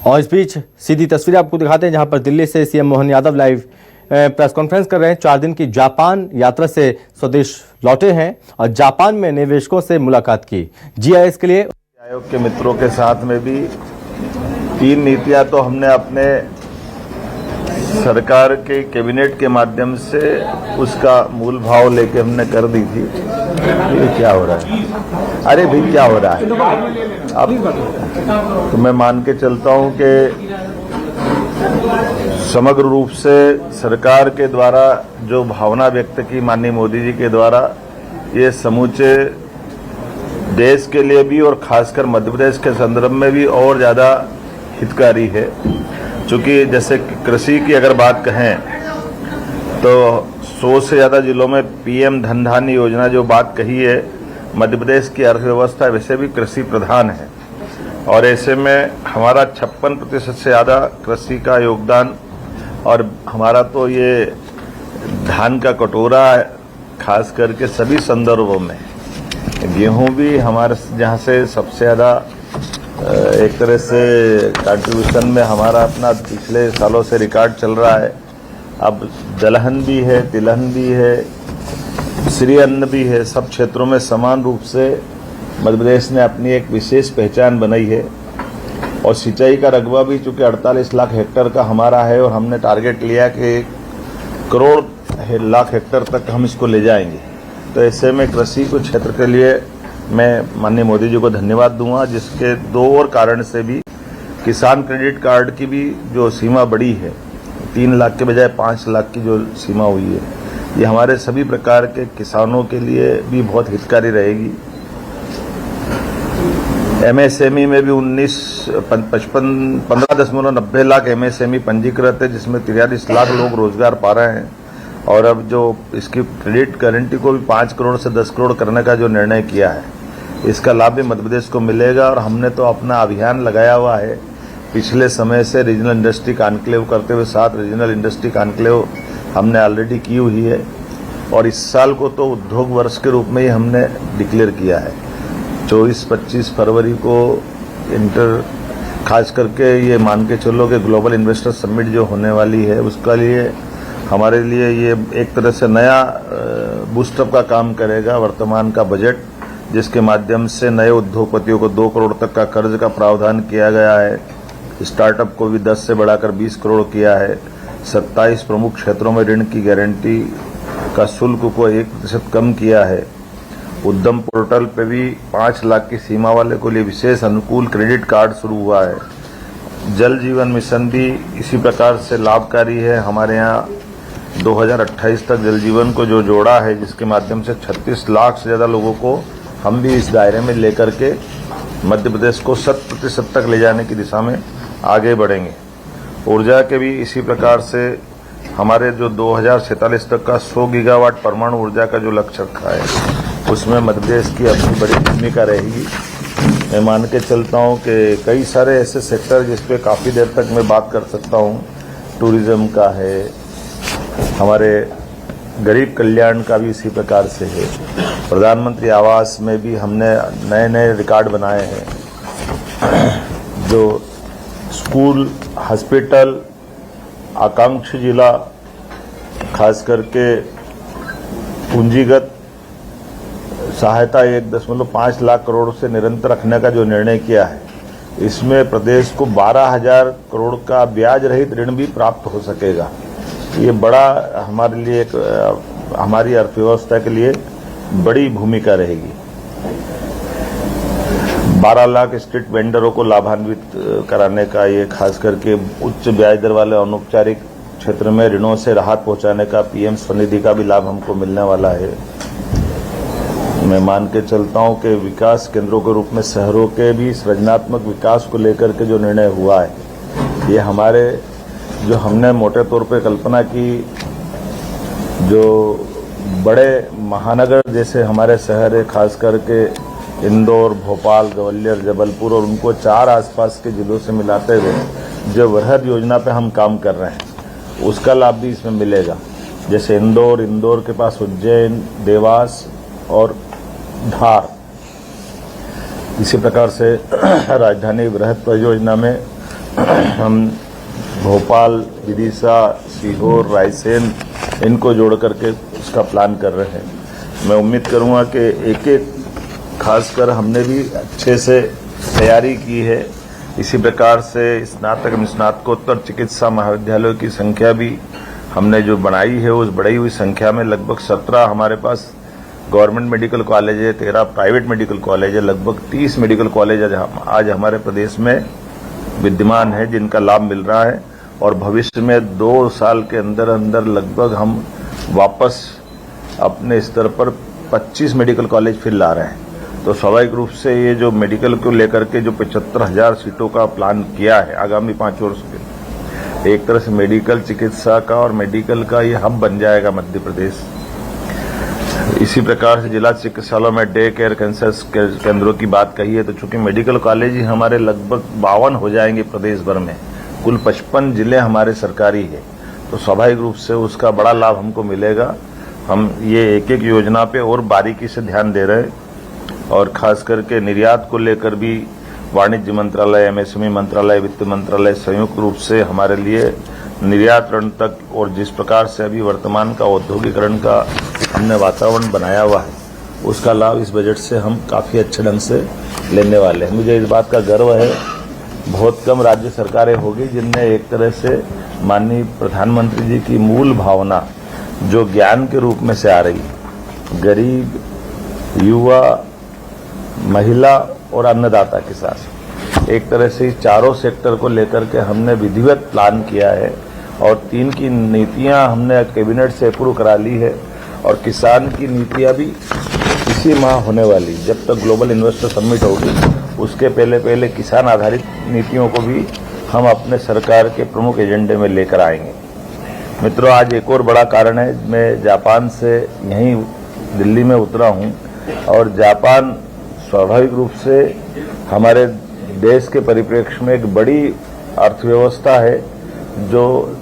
और इस बीच सीधी तस्वीरें आपको दिखाते हैं जहां पर दिल्ली से CM Mohan Yadav live press conference कर रहे हैं। 4 दिन की जापान यात्रा से स्वदेश लौटे हैं और जापान में निवेशकों से मुलाकात की। जीआईएस के लिए आयोग के मित्रों के साथ में भी 3 नीतियां तो हमने अपने सरकार के कैबिनेट के माध्यम से उसका मूल भाव लेके हमने कर दी थी। ये क्या हो रहा है? अरे भाई क्या हो रहा है? अब तो मैं मान के चलता हूं कि समग्र रूप से सरकार के द्वारा जो भावना व्यक्त की माननीय मोदी जी के द्वारा, ये समूचे देश के लिए भी और खासकर मध्य प्रदेश के संदर्भ में भी और ज़्यादा हितकारी है। चूँकि जैसे कृषि की अगर बात कहें तो 100 से ज़्यादा जिलों में पीएम धन धान्य योजना जो बात कही है, मध्य प्रदेश की अर्थव्यवस्था वैसे भी कृषि प्रधान है और ऐसे में हमारा 56% से ज़्यादा कृषि का योगदान, और हमारा तो ये धान का कटोरा खास करके सभी संदर्भों में, गेहूं भी हमारे जहाँ से सबसे ज़्यादा एक तरह से कंट्रीब्यूशन में हमारा अपना पिछले सालों से रिकॉर्ड चल रहा है। अब दलहन भी है, तिलहन भी है, श्री अन्न भी है। सब क्षेत्रों में समान रूप से मध्य प्रदेश ने अपनी एक विशेष पहचान बनाई है। और सिंचाई का रकबा भी चूँकि 48 लाख हेक्टेयर का हमारा है और हमने टारगेट लिया कि 1 करोड़ लाख हेक्टेयर तक हम इसको ले जाएंगे। तो ऐसे में कृषि को क्षेत्र के लिए मैं माननीय मोदी जी को धन्यवाद दूंगा, जिसके 2 और कारण से भी किसान क्रेडिट कार्ड की भी जो सीमा बढ़ी है, 3 लाख के बजाय 5 लाख की जो सीमा हुई है, ये हमारे सभी प्रकार के किसानों के लिए भी बहुत हितकारी रहेगी। एमएसएमई में भी 15.90 लाख एमएसएमई पंजीकृत है, जिसमें 43 लाख लोग रोजगार पा रहे हैं। और अब जो इसकी क्रेडिट गारंटी को भी 5 करोड़ से 10 करोड़ करने का जो निर्णय किया है, इसका लाभ भी मध्य प्रदेश को मिलेगा। और हमने तो अपना अभियान लगाया हुआ है पिछले समय से रीजनल इंडस्ट्री कॉन्क्लेव करते हुए, 7 रीजनल इंडस्ट्री कॉन्क्लेव हमने ऑलरेडी की हुई है। और इस साल को तो उद्योग वर्ष के रूप में ही हमने डिक्लेयर किया है। 24-25 फरवरी को खास करके ये मान के चलो कि ग्लोबल इन्वेस्टर समिट जो होने वाली है, उसका लिए हमारे लिए ये एक तरह से नया बूस्टअप का काम करेगा। वर्तमान का बजट, जिसके माध्यम से नए उद्योगपतियों को 2 करोड़ तक का कर्ज का प्रावधान किया गया है, स्टार्टअप को भी 10 से बढ़ाकर 20 करोड़ किया है, 27 प्रमुख क्षेत्रों में ऋण की गारंटी का शुल्क को 1% कम किया है, उद्यम पोर्टल पे भी 5 लाख की सीमा वाले को लिए विशेष अनुकूल क्रेडिट कार्ड शुरू हुआ है। जल जीवन मिशन भी इसी प्रकार से लाभकारी है। हमारे यहाँ 2028 तक जल जीवन को जो जोड़ा है, जिसके माध्यम से 36 लाख से ज़्यादा लोगों को हम भी इस दायरे में लेकर के मध्य प्रदेश को 100% तक ले जाने की दिशा में आगे बढ़ेंगे। ऊर्जा के भी इसी प्रकार से हमारे जो 2047 तक का 100 गीगावाट परमाणु ऊर्जा का जो लक्ष्य रखा है, उसमें मध्य प्रदेश की अपनी बड़ी भूमिका रहेगी। मैं मान के चलता हूँ कि कई सारे ऐसे सेक्टर जिस पे काफ़ी देर तक मैं बात कर सकता हूँ। टूरिज्म का है, हमारे गरीब कल्याण का भी इसी प्रकार से है। प्रधानमंत्री आवास में भी हमने नए नए रिकॉर्ड बनाए हैं। जो स्कूल, हॉस्पिटल, आकांक्षी जिला, खास करके पूंजीगत सहायता 1.5 लाख करोड़ से निरंतर रखने का जो निर्णय किया है, इसमें प्रदेश को 12,000 करोड़ का ब्याज रहित ऋण भी प्राप्त हो सकेगा। ये बड़ा हमारे लिए हमारी अर्थव्यवस्था के लिए बड़ी भूमिका रहेगी। 12 लाख स्ट्रीट वेंडरों को लाभान्वित कराने का, ये खास करके उच्च ब्याज दर वाले अनौपचारिक क्षेत्र में ऋणों से राहत पहुंचाने का पीएम स्वनिधि का भी लाभ हमको मिलने वाला है। मैं मान के चलता हूं कि विकास केंद्रों के रूप में शहरों के भी सृजनात्मक विकास को लेकर के जो निर्णय हुआ है, ये हमारे जो हमने मोटे तौर पे कल्पना की, जो बड़े महानगर जैसे हमारे शहर है, खास करके इंदौर, भोपाल, ग्वालियर, जबलपुर, और उनको 4 आसपास के जिलों से मिलाते हुए जो वृहद योजना पे हम काम कर रहे हैं, उसका लाभ भी इसमें मिलेगा। जैसे इंदौर के पास उज्जैन, देवास और धार, इसी प्रकार से राजधानी वृहद परियोजना में हम भोपाल, विदिशा, सीहोर, रायसेन इनको जोड़ करके उसका प्लान कर रहे हैं। मैं उम्मीद करूंगा कि एक एक खासकर हमने भी अच्छे से तैयारी की है। इसी प्रकार से स्नातक एवं स्नातकोत्तर चिकित्सा महाविद्यालयों की संख्या भी हमने जो बढ़ाई है, उस बढ़ी हुई संख्या में लगभग 17 हमारे पास गवर्नमेंट मेडिकल कॉलेज है, 13 प्राइवेट मेडिकल कॉलेज है, लगभग 30 मेडिकल कॉलेज आज हमारे प्रदेश में विद्यमान है, जिनका लाभ मिल रहा है। और भविष्य में 2 साल के अंदर अंदर लगभग हम वापस अपने स्तर पर 25 मेडिकल कॉलेज फिर ला रहे हैं। तो स्वाभाविक रूप से ये जो मेडिकल को लेकर के जो 75,000 सीटों का प्लान किया है आगामी 5 वर्ष के लिए, एक तरह से मेडिकल चिकित्सा का और मेडिकल का ये हब बन जाएगा मध्य प्रदेश। इसी प्रकार से जिला चिकित्सालयों में डे केयर कैंसर केंद्रों की बात कही है, तो चूंकि मेडिकल कॉलेज ही हमारे लगभग 52 हो जाएंगे प्रदेश भर में, कुल 55 जिले हमारे सरकारी है, तो स्वाभाविक रूप से उसका बड़ा लाभ हमको मिलेगा। हम ये एक एक योजना पे और बारीकी से ध्यान दे रहे हैं और खास करके निर्यात को लेकर भी वाणिज्य मंत्रालय, एमएसएमई मंत्रालय, वित्त मंत्रालय संयुक्त रूप से हमारे लिए निर्यात ऋण तक और जिस प्रकार से अभी वर्तमान का औद्योगिकरण का हमने वातावरण बनाया हुआ है, उसका लाभ इस बजट से हम काफ़ी अच्छे ढंग से लेने वाले हैं। मुझे इस बात का गर्व है, बहुत कम राज्य सरकारें होगी जिनने एक तरह से माननीय प्रधानमंत्री जी की मूल भावना जो ज्ञान के रूप में से आ रही, गरीब, युवा, महिला और अन्नदाता के साथ एक तरह से चारों सेक्टर को लेकर के हमने विधिवत प्लान किया है और 3 की नीतियां हमने कैबिनेट से अप्रूव करा ली है और किसान की नीतियां भी इसी माह होने वाली, जब तक ग्लोबल इन्वेस्टर समिट होगी उसके पहले किसान आधारित नीतियों को भी हम अपने सरकार के प्रमुख एजेंडे में लेकर आएंगे। मित्रों, आज एक और बड़ा कारण है, मैं जापान से यहीं दिल्ली में उतरा हूं और जापान स्वाभाविक रूप से हमारे देश के परिप्रेक्ष्य में एक बड़ी अर्थव्यवस्था है, जो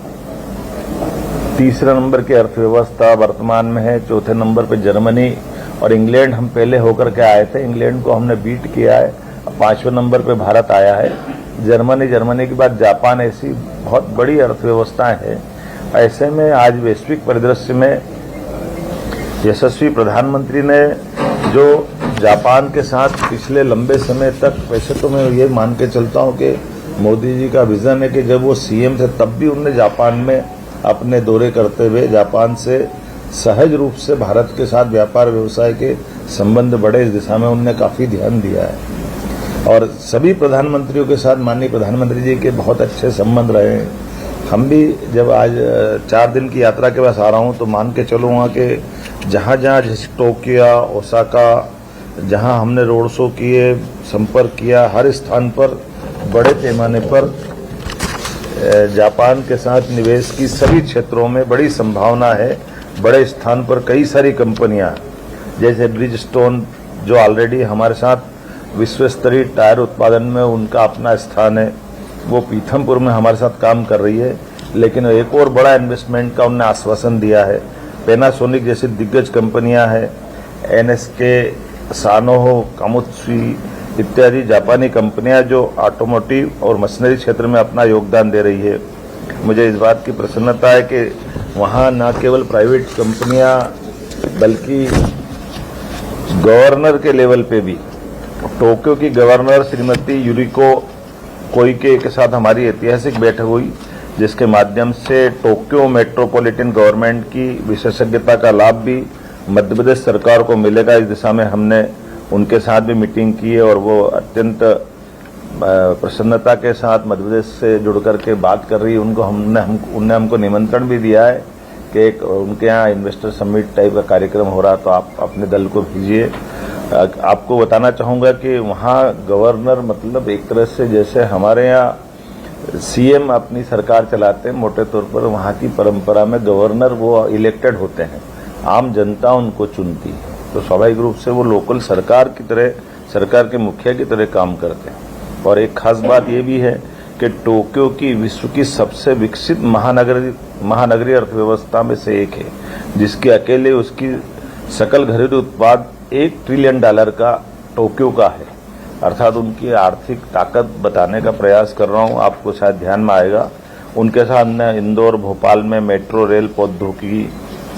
3रे नंबर की अर्थव्यवस्था वर्तमान में है। 4थे नंबर पे जर्मनी और इंग्लैंड हम पहले होकर के आए थे, इंग्लैंड को हमने बीट किया है। 5वें नंबर पे भारत आया है, जर्मनी के बाद जापान, ऐसी बहुत बड़ी अर्थव्यवस्थाएं हैं। ऐसे में आज वैश्विक परिदृश्य में यशस्वी प्रधानमंत्री ने जो जापान के साथ पिछले लंबे समय तक, वैसे तो मैं ये मान के चलता हूं कि मोदी जी का विजन है कि जब वो सीएम थे तब भी उन्होंने जापान में अपने दौरे करते हुए जापान से सहज रूप से भारत के साथ व्यापार व्यवसाय के संबंध बढ़े, इस दिशा में उन्होंने काफी ध्यान दिया है और सभी प्रधानमंत्रियों के साथ माननीय प्रधानमंत्री जी के बहुत अच्छे संबंध रहे हैं। हम भी जब आज 4 दिन की यात्रा के पास आ रहा हूं तो मान के चलो वहां के जहां जैसे टोक्यो, ओसाका, जहां हमने रोड शो किए, संपर्क किया, हर स्थान पर बड़े पैमाने पर जापान के साथ निवेश की सभी क्षेत्रों में बड़ी संभावना है। बड़े स्थान पर कई सारी कंपनियां जैसे ब्रिजस्टोन जो ऑलरेडी हमारे साथ विश्व स्तरीय टायर उत्पादन में उनका अपना स्थान है, वो पीथमपुर में हमारे साथ काम कर रही है, लेकिन एक और बड़ा इन्वेस्टमेंट का उन्होंने आश्वासन दिया है। पैनासोनिक जैसी दिग्गज कंपनियां हैं, एनएसके, सानोहो, कामुत्सुई इत्यादि जापानी कंपनियां जो ऑटोमोटिव और मशीनरी क्षेत्र में अपना योगदान दे रही है। मुझे इस बात की प्रसन्नता है कि वहां न केवल प्राइवेट कंपनियां बल्कि गवर्नर के लेवल पे भी, टोक्यो की गवर्नर श्रीमती यूरिको कोइके के साथ हमारी ऐतिहासिक बैठक हुई, जिसके माध्यम से टोक्यो मेट्रोपॉलिटन गवर्नमेंट की विशेषज्ञता का लाभ भी मध्य प्रदेश सरकार को मिलेगा। इस दिशा में हमने उनके साथ भी मीटिंग की है और वो अत्यंत प्रसन्नता के साथ मध्य प्रदेश से जुड़ करके बात कर रही है। उनने हमको निमंत्रण भी दिया है कि एक उनके यहाँ इन्वेस्टर समिट टाइप का कार्यक्रम हो रहा, तो आप अपने दल को भेजिए। आपको बताना चाहूँगा कि वहाँ गवर्नर मतलब एक तरह से जैसे हमारे यहाँ सीएम अपनी सरकार चलाते हैं, मोटे तौर पर वहाँ की परंपरा में गवर्नर वो इलेक्टेड होते हैं, आम जनता उनको चुनती है, तो स्वाभाविक रूप से वो लोकल सरकार की तरह, सरकार के मुखिया की तरह काम करते हैं। और एक खास बात ये भी है कि टोक्यो की विश्व की सबसे विकसित महानगरीय अर्थव्यवस्था में से एक है, जिसके अकेले उसकी सकल घरेलू उत्पाद $1 ट्रिलियन का टोक्यो का है। अर्थात उनकी आर्थिक ताकत बताने का प्रयास कर रहा हूं। आपको शायद ध्यान में आएगा, उनके साथ हमने इंदौर भोपाल में मेट्रो रेल प्रौद्योगिकी,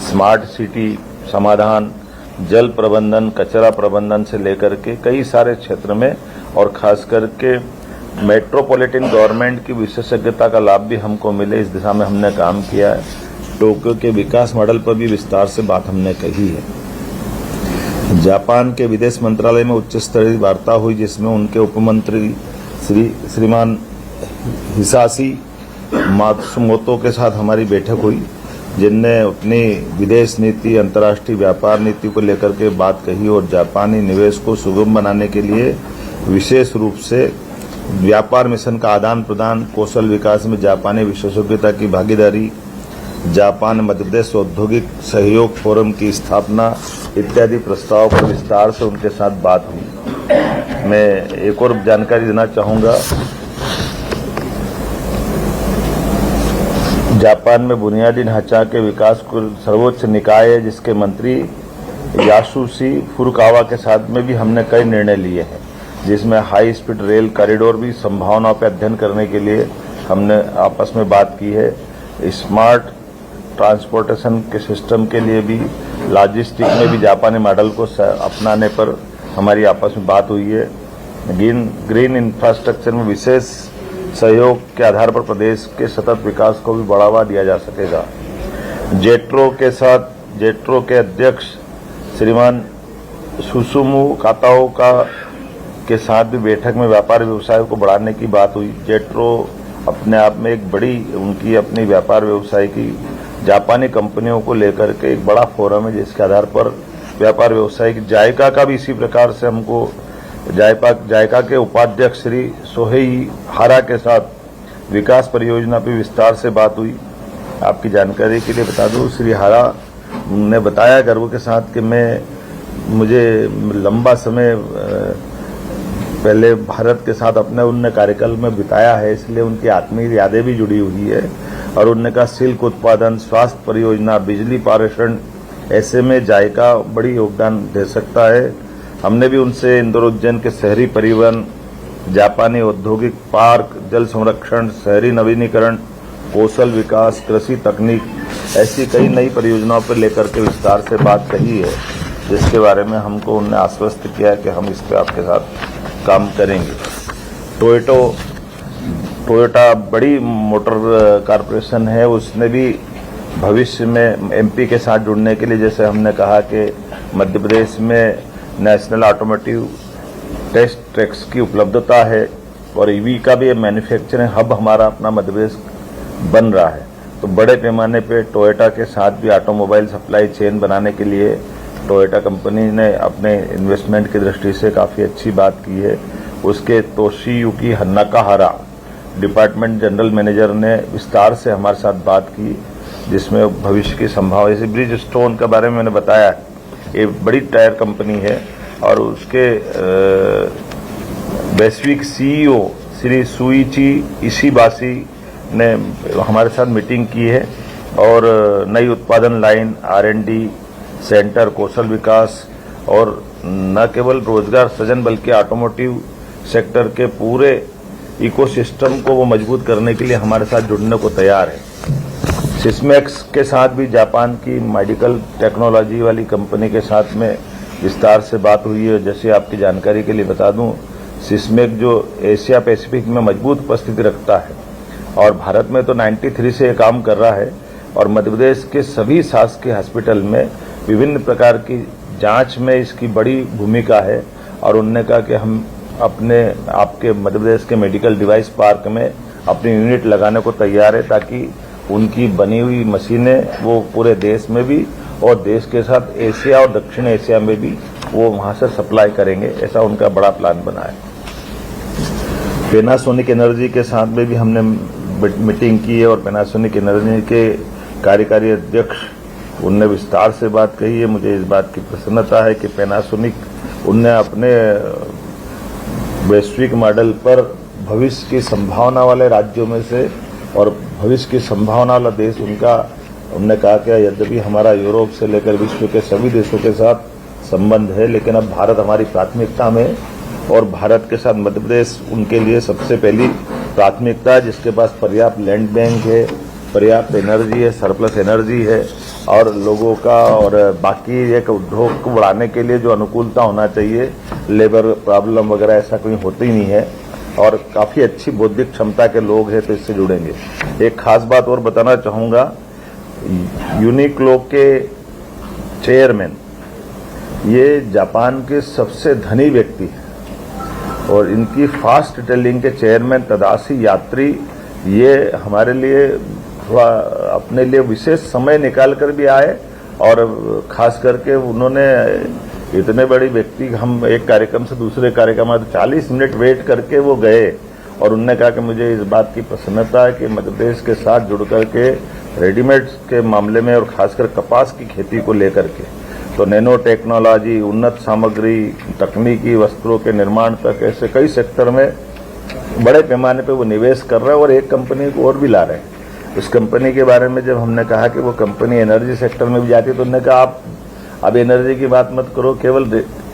स्मार्ट सिटी समाधान, जल प्रबंधन, कचरा प्रबंधन से लेकर के कई सारे क्षेत्र में और खास करके मेट्रोपॉलिटन गवर्नमेंट की विशेषज्ञता का लाभ भी हमको मिले, इस दिशा में हमने काम किया है। टोक्यो के विकास मॉडल पर भी विस्तार से बात हमने कही है। जापान के विदेश मंत्रालय में उच्च स्तरीय वार्ता हुई, जिसमें उनके उपमंत्री श्रीमान हिसाशी मात्सुमोतो के साथ हमारी बैठक हुई, जिनने अपनी विदेश नीति, अंतर्राष्ट्रीय व्यापार नीति को लेकर के बात कही और जापानी निवेश को सुगम बनाने के लिए विशेष रूप से व्यापार मिशन का आदान प्रदान, कौशल विकास में जापानी विशेषज्ञता की भागीदारी, जापान मध्य प्रदेश औद्योगिक सहयोग फोरम की स्थापना इत्यादि प्रस्ताव पर विस्तार से उनके साथ बात हुई। मैं एक और जानकारी देना चाहूंगा, जापान में बुनियादी ढांचा के विकास को सर्वोच्च निकाय है, जिसके मंत्री यासुशी फुरुकावा के साथ में भी हमने कई निर्णय लिए हैं, जिसमें हाई स्पीड रेल कॉरिडोर भी संभावनाओं पर अध्ययन करने के लिए हमने आपस में बात की है। स्मार्ट ट्रांसपोर्टेशन के सिस्टम के लिए भी, लॉजिस्टिक में भी जापानी मॉडल को अपनाने पर हमारी आपस में बात हुई है। ग्रीन इंफ्रास्ट्रक्चर में विशेष सहयोग के आधार पर प्रदेश के सतत विकास को भी बढ़ावा दिया जा सकेगा। जेट्रो के अध्यक्ष श्रीमान सुसुमु काताओ के साथ भी बैठक में व्यापार व्यवसाय को बढ़ाने की बात हुई। जेट्रो अपने आप में एक बड़ी, उनकी अपनी व्यापार व्यवसाय की जापानी कंपनियों को लेकर के एक बड़ा फोरम है, जिसके आधार पर व्यापार व्यवसाय की जायका का भी इसी प्रकार से हमको जायका के उपाध्यक्ष श्री सोहेई हारा के साथ विकास परियोजना पर विस्तार से बात हुई। आपकी जानकारी के लिए बता दूं, श्री हारा ने बताया गर्व के साथ कि मुझे लंबा समय पहले भारत के साथ अपने उनने कार्यकाल में बिताया है, इसलिए उनकी आत्मीय यादें भी जुड़ी हुई है। और उनने कहा सिल्क उत्पादन, स्वास्थ्य परियोजना, बिजली पारेषण, ऐसे में जायका बड़ी योगदान दे सकता है। हमने भी उनसे इंदौर उज्जैन के शहरी परिवहन, जापानी औद्योगिक पार्क, जल संरक्षण, शहरी नवीनीकरण, कौशल विकास, कृषि तकनीक, ऐसी कई नई परियोजनाओं पर लेकर के विस्तार से बात कही है, जिसके बारे में हमको उन्होंने आश्वस्त किया है कि हम इस पर आपके साथ काम करेंगे। टोयोटा बड़ी मोटर कारपोरेशन है, उसने भी भविष्य में एमपी के साथ जुड़ने के लिए, जैसे हमने कहा कि मध्य प्रदेश में नेशनल ऑटोमोटिव टेस्ट ट्रैक्स की उपलब्धता है और ईवी का भी मैन्युफैक्चरिंग हब हमारा अपना मध्य प्रदेश बन रहा है, तो बड़े पैमाने पे टोयोटा के साथ भी ऑटोमोबाइल सप्लाई चेन बनाने के लिए टोयोटा कंपनी ने अपने इन्वेस्टमेंट की दृष्टि से काफ़ी अच्छी बात की है। उसके तोशियुकी नाकाहारा डिपार्टमेंट जनरल मैनेजर ने विस्तार से हमारे साथ बात की, जिसमें भविष्य की संभावना, जैसे ब्रिज स्टोन के बारे में मैंने बताया, ये बड़ी टायर कंपनी है और उसके वैश्विक सीईओ श्री सुइची इशिबाशी ने हमारे साथ मीटिंग की है और नई उत्पादन लाइन, R&D सेंटर, कौशल विकास और न केवल रोजगार सृजन बल्कि ऑटोमोटिव सेक्टर के पूरे इकोसिस्टम को वो मजबूत करने के लिए हमारे साथ जुड़ने को तैयार है। सिस्मेक्स के साथ भी जापान की मेडिकल टेक्नोलॉजी वाली कंपनी के साथ में विस्तार से बात हुई है। जैसे आपकी जानकारी के लिए बता दूं, सिस्मेक जो एशिया पैसिफिक में मजबूत उपस्थिति रखता है और भारत में तो 93 से काम कर रहा है और मध्य प्रदेश के सभी शासकीय हॉस्पिटल में विभिन्न प्रकार की जांच में इसकी बड़ी भूमिका है। और उन्होंने कहा कि हम आपके मध्य प्रदेश के मेडिकल डिवाइस पार्क में अपनी यूनिट लगाने को तैयार है, ताकि उनकी बनी हुई मशीनें वो पूरे देश में भी और देश के साथ एशिया और दक्षिण एशिया में भी वो वहां से सप्लाई करेंगे, ऐसा उनका बड़ा प्लान बना है। पैनासोनिक एनर्जी के साथ में भी हमने मीटिंग की है और पैनासोनिक एनर्जी के कार्यकारी अध्यक्ष उनने विस्तार से बात कही है। मुझे इस बात की प्रसन्नता है कि पैनासोनिक उनने अपने वैश्विक मॉडल पर भविष्य की संभावना वाले राज्यों में से और भविष्य की संभावना वाला देश उनने कहा कि यद्यपि हमारा यूरोप से लेकर विश्व के सभी देशों के साथ संबंध है, लेकिन अब भारत हमारी प्राथमिकता में और भारत के साथ मध्य प्रदेश उनके लिए सबसे पहली प्राथमिकता है, जिसके पास पर्याप्त लैंड बैंक है, पर्याप्त एनर्जी है, सरप्लस एनर्जी है और लोगों का और बाकी एक उद्योग को बढ़ाने के लिए जो अनुकूलता होना चाहिए, लेबर प्रॉब्लम वगैरह ऐसा कोई होती ही नहीं है और काफ़ी अच्छी बौद्धिक क्षमता के लोग हैं, तो इससे जुड़ेंगे। एक खास बात और बताना चाहूँगा, यूनिक्लो के चेयरमैन ये जापान के सबसे धनी व्यक्ति हैं और इनकी फास्ट रिटेलिंग के चेयरमैन तदाशी यात्री ये हमारे लिए थोड़ा अपने लिए विशेष समय निकाल कर भी आए और खास करके उन्होंने इतने बड़ी व्यक्ति, हम एक कार्यक्रम से दूसरे कार्यक्रम में 40 मिनट वेट करके वो गए और उन्होंने कहा कि मुझे इस बात की प्रसन्नता है कि मध्य प्रदेश के साथ जुड़ करके रेडीमेड के मामले में और खासकर कपास की खेती को लेकर के तो नैनो टेक्नोलॉजी, उन्नत सामग्री, तकनीकी वस्त्रों के निर्माण तक ऐसे कई सेक्टर में बड़े पैमाने पे वो निवेश कर रहे हैं और एक कंपनी को और भी ला रहे हैं। उस कंपनी के बारे में जब हमने कहा कि वो कंपनी एनर्जी सेक्टर में भी जाती है तो उन्होंने कहा आप अब एनर्जी की बात मत करो, केवल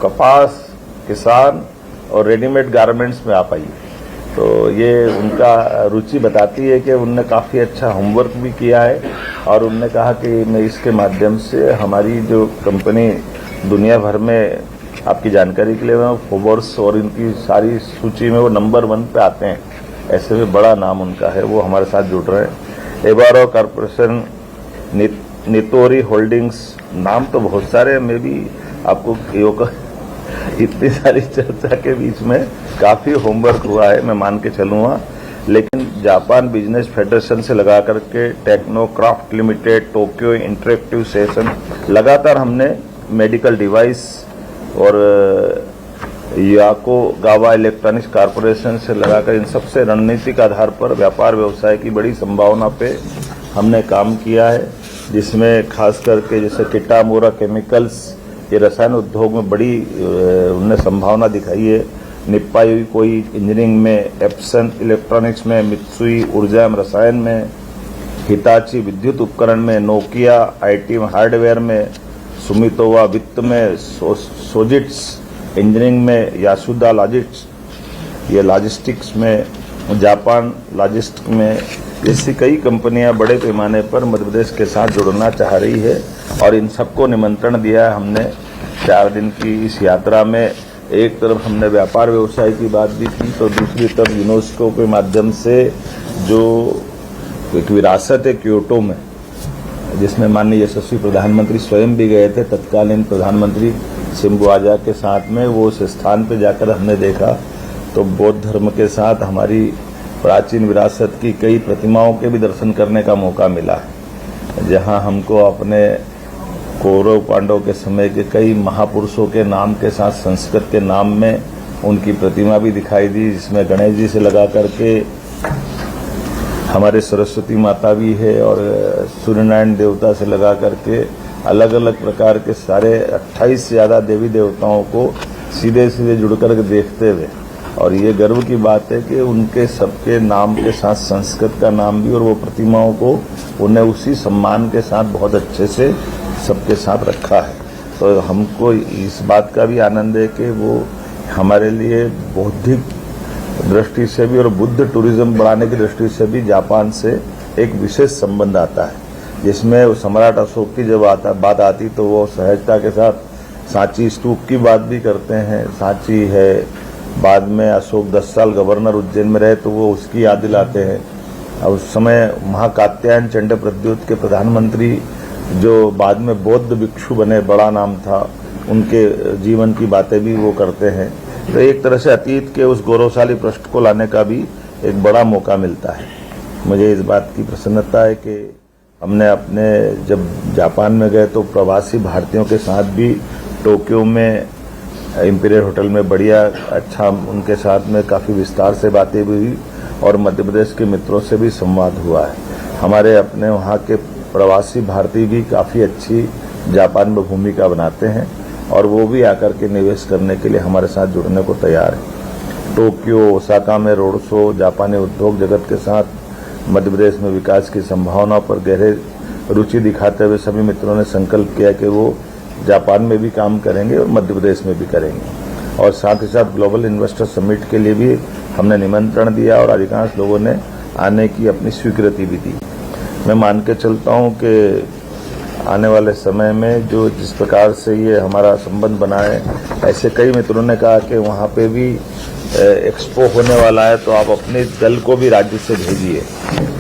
कपास, किसान और रेडीमेड गारमेंट्स में आप आइए। तो ये उनका रुचि बताती है कि उनने काफ़ी अच्छा होमवर्क भी किया है और उनने कहा कि मैं इसके माध्यम से हमारी जो कंपनी दुनिया भर में, आपकी जानकारी के लिए मैं फोर्ब्स और इनकी सारी सूची में वो नंबर 1 पे आते हैं, ऐसे में बड़ा नाम उनका है, वो हमारे साथ जुड़ रहे हैं। एबारो कॉरपोरेशन, नितोरी होल्डिंग्स, नाम तो बहुत सारे, मैं भी आपको इतनी सारी चर्चा के बीच में काफी होमवर्क हुआ है, मैं मान के चलूंगा। लेकिन जापान बिजनेस फेडरेशन से लगा करके Technocraft limited, Tokyo interactive session, लगातार हमने मेडिकल डिवाइस और याकोगावा इलेक्ट्रॉनिक्स कॉरपोरेशन से लगाकर इन सबसे रणनीतिक आधार पर व्यापार व्यवसाय की बड़ी संभावना पे हमने काम किया है, जिसमें खास करके जैसे किटामोरा केमिकल्स, ये रसायन उद्योग में बड़ी उन्होंने संभावना दिखाई है। निप्पाई कोई इंजीनियरिंग में, एप्सन इलेक्ट्रॉनिक्स में, मित्सुई ऊर्जा में, रसायन में, हिताची विद्युत उपकरण में, नोकिया आईटी में, हार्डवेयर में, सुमितोवा वित्त में, सोजिट्स इंजीनियरिंग में, यासुदा लॉजिस्टिक्स में, जापान लॉजिस्टिक्स में, ऐसी कई कंपनियां बड़े पैमाने पर मध्य प्रदेश के साथ जुड़ना चाह रही है और इन सबको निमंत्रण दिया है हमने 4 दिन की इस यात्रा में। एक तरफ हमने व्यापार व्यवसाय की बात भी की तो दूसरी तरफ यूनेस्को के माध्यम से जो एक विरासत है क्योटो में, जिसमें माननीय यशस्वी प्रधानमंत्री स्वयं भी गए थे, तत्कालीन प्रधानमंत्री शिंबो आजा के साथ में, वो उस स्थान पर जाकर हमने देखा तो बौद्ध धर्म के साथ हमारी प्राचीन विरासत की कई प्रतिमाओं के भी दर्शन करने का मौका मिला है, जहां हमको अपने कौरव पांडव के समय के कई महापुरुषों के नाम के साथ संस्कृत के नाम में उनकी प्रतिमा भी दिखाई दी, जिसमें गणेश जी से लगा करके हमारे सरस्वती माता भी है और सूर्यनारायण देवता से लगा करके अलग अलग प्रकार के सारे 28 से ज़्यादा देवी देवताओं को सीधे सीधे जुड़ कर देखते हुए, और ये गर्व की बात है कि उनके सबके नाम के साथ संस्कृत का नाम भी और वो प्रतिमाओं को उन्हें उसी सम्मान के साथ बहुत अच्छे से सबके साथ रखा है। तो हमको इस बात का भी आनंद है कि वो हमारे लिए बौद्धिक दृष्टि से भी और बुद्ध टूरिज्म बढ़ाने की दृष्टि से भी जापान से एक विशेष संबंध आता है, जिसमें सम्राट अशोक की जब बात आती तो वो सहजता के साथ सांची स्तूप की बात भी करते हैं। सांची है, बाद में अशोक 10 साल गवर्नर उज्जैन में रहे तो वो उसकी याद दिलाते हैं। और उस समय महाकात्यायन चंड प्रद्युत के प्रधानमंत्री जो बाद में बौद्ध भिक्षु बने, बड़ा नाम था, उनके जीवन की बातें भी वो करते हैं। तो एक तरह से अतीत के उस गौरवशाली पृष्ठ को लाने का भी एक बड़ा मौका मिलता है। मुझे इस बात की प्रसन्नता है कि हमने अपने जब जापान में गए तो प्रवासी भारतीयों के साथ भी टोक्यो में इंपीरियल होटल में बढ़िया अच्छा उनके साथ में काफ़ी विस्तार से बातें भी हुई और मध्य प्रदेश के मित्रों से भी संवाद हुआ है। हमारे अपने वहाँ के प्रवासी भारतीय भी काफ़ी अच्छी जापान में भूमिका बनाते हैं और वो भी आकर के निवेश करने के लिए हमारे साथ जुड़ने को तैयार है। टोक्यो, ओसाका में रोड शो, जापानी उद्योग जगत के साथ मध्य प्रदेश में विकास की संभावनाओं पर गहरे रुचि दिखाते हुए सभी मित्रों ने संकल्प किया कि वो जापान में भी काम करेंगे और मध्य प्रदेश में भी करेंगे। और साथ ही साथ ग्लोबल इन्वेस्टर समिट के लिए भी हमने निमंत्रण दिया और अधिकांश लोगों ने आने की अपनी स्वीकृति भी दी। मैं मान के चलता हूं कि आने वाले समय में जो जिस प्रकार से ये हमारा संबंध बना है, ऐसे कई मित्रों ने कहा कि वहाँ पे भी एक्सपो होने वाला है, तो आप अपने दल को भी राज्य से भेजिए।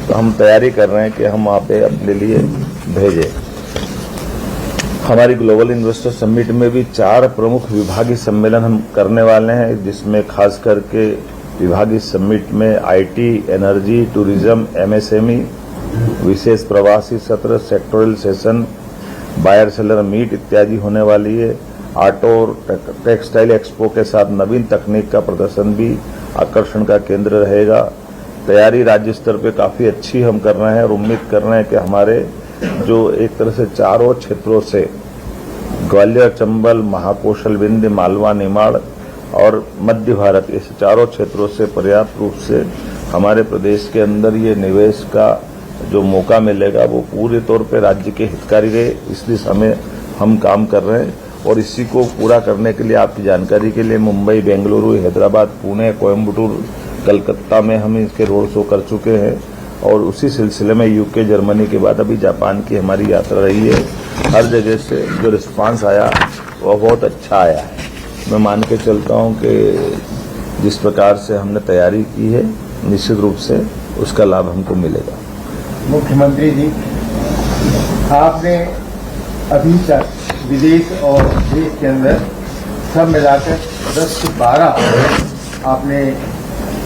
तो हम तैयारी कर रहे हैं कि हम वहाँ पे अपने लिए भेजें। हमारी ग्लोबल इन्वेस्टर समिट में भी 4 प्रमुख विभागीय सम्मेलन हम करने वाले हैं, जिसमें खास करके विभागीय समिट में आईटी, एनर्जी, टूरिज्म, एमएसएमई, विशेष प्रवासी सत्र, sectoral session, buyer seller meet इत्यादि होने वाली है। ऑटो और टेक्सटाइल एक्सपो के साथ नवीन तकनीक का प्रदर्शन भी आकर्षण का केंद्र रहेगा। तैयारी राज्य स्तर पे काफी अच्छी हम कर रहे हैं और उम्मीद कर रहे हैं कि हमारे जो एक तरह से चारों क्षेत्रों से ग्वालियर, चंबल, महाकौशल, विंध्य, मालवा, निमाड़ और मध्य भारत, इस चारों क्षेत्रों से पर्याप्त रूप से हमारे प्रदेश के अंदर ये निवेश का जो मौका मिलेगा वो पूरे तौर पे राज्य के हितकारी रहे, इस दिशा में हम काम कर रहे हैं। और इसी को पूरा करने के लिए आपकी जानकारी के लिए मुंबई, बेंगलुरु, हैदराबाद, पुणे, कोयम्बटूर, कलकत्ता में हम इसके रोड शो कर चुके हैं और उसी सिलसिले में यूके, जर्मनी के बाद अभी जापान की हमारी यात्रा रही है। हर जगह से जो रिस्पांस आया वह बहुत अच्छा आया है। मैं मान के चलता हूं कि जिस प्रकार से हमने तैयारी की है, निश्चित रूप से उसका लाभ हमको मिलेगा। मुख्यमंत्री जी, आपने अभी तक विदेश और देश के अंदर सब मिलाकर 10 से 12 आपने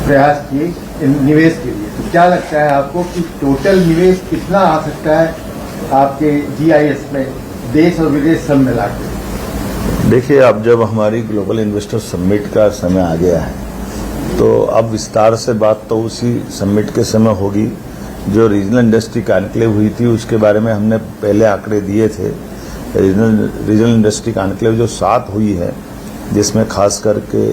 प्रयास किए निवेश के लिए। तो क्या लगता है आपको कि टोटल निवेश कितना आ सकता है आपके जीआईएस में, देश और विदेश सब मिलाकर? देखिए, अब जब हमारी ग्लोबल इन्वेस्टर समिट का समय आ गया है, तो अब विस्तार से बात तो उसी समिट के समय होगी। जो रीजनल इंडस्ट्री कॉन्क्लेव हुई थी उसके बारे में हमने पहले आंकड़े दिए थे। रीजनल इंडस्ट्री कॉन्क्लेव जो 7 हुई है, जिसमें खास करके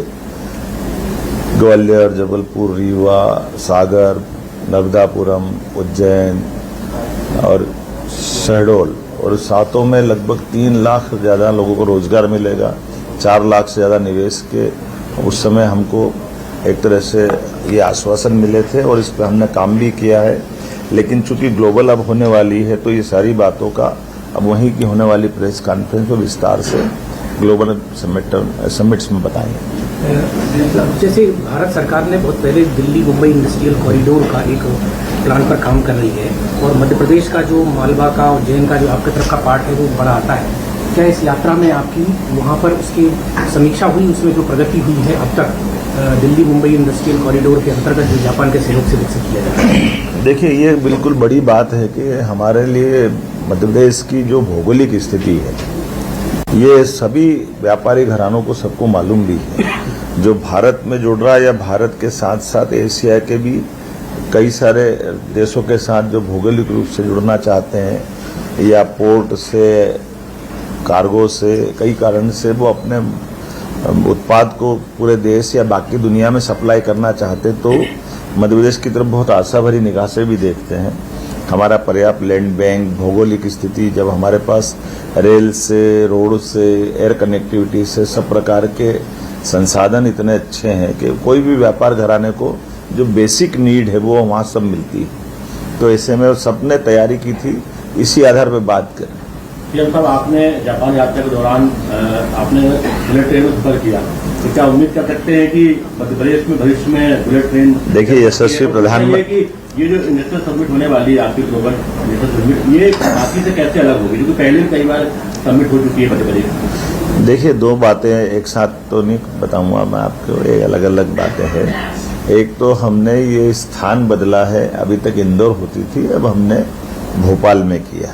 ग्वालियर, जबलपुर, रीवा, सागर, नर्मदापुरम, उज्जैन और शहडोल, और 7 में लगभग 3 लाख से ज़्यादा लोगों को रोजगार मिलेगा, 4 लाख से ज़्यादा निवेश के उस समय हमको एक तरह से ये आश्वासन मिले थे और इस पर हमने काम भी किया है। लेकिन चूंकि ग्लोबल अब होने वाली है, तो ये सारी बातों का अब वहीं की होने वाली प्रेस कॉन्फ्रेंस में विस्तार से ग्लोबल समिट्स में बताएंगे। जैसे भारत सरकार ने बहुत पहले दिल्ली मुंबई इंडस्ट्रियल कॉरिडोर का एक प्लान पर काम कर रही है और मध्य प्रदेश का जो मालवा का और उज्जैन का जो आपकी तरफ का पार्ट है वो बड़ा आता है। क्या इस यात्रा में आपकी वहाँ पर उसकी समीक्षा हुई, उसमें जो प्रगति हुई है अब तक दिल्ली मुंबई इंडस्ट्रियल कॉरिडोर के अंतर्गत जो जापान के सहयोग से विकसित किया जा रहा है? देखिए, ये बिल्कुल बड़ी बात है कि हमारे लिए मध्य प्रदेश की जो भौगोलिक स्थिति है, ये सभी व्यापारी घरानों को सबको मालूम भी है। जो भारत में जुड़ रहा है या भारत के साथ साथ एशिया के भी कई सारे देशों के साथ जो भौगोलिक रूप से जुड़ना चाहते हैं या पोर्ट से, कार्गो से, कई कारण से वो अपने उत्पाद को पूरे देश या बाकी दुनिया में सप्लाई करना चाहते, तो मध्य प्रदेश की तरफ बहुत आशा भरी निगाह से भी देखते हैं। हमारा पर्याप्त लैंड बैंक, भौगोलिक स्थिति, जब हमारे पास रेल से, रोड से, एयर कनेक्टिविटी से सब प्रकार के संसाधन इतने अच्छे हैं कि कोई भी व्यापार घराने को जो बेसिक नीड है वो वहाँ सब मिलती है। तो ऐसे में सबने तैयारी की थी, इसी आधार पर बात करें। पीएम साहब, आपने जापान यात्रा के दौरान आपने बुलेट ट्रेन में सफर किया, तो क्या उम्मीद कर सकते हैं कि मध्य प्रदेश में भविष्य में बुलेट ट्रेन? देखिए, यशस्वी प्रधानमंत्री, ये जो इंडस्ट्रियल समिट होने वाली है आपकी ग्लोबल इंडस्ट्रियल समिट, ये बाकी से कैसे अलग होगी, क्योंकि पहले भी कई बार समिट हो चुकी है मध्य प्रदेश? देखिए, 2 बातें एक साथ तो नहीं बताऊंगा मैं आपको, ये अलग अलग बातें हैं। एक तो हमने ये स्थान बदला है, अभी तक इंदौर होती थी, अब हमने भोपाल में किया।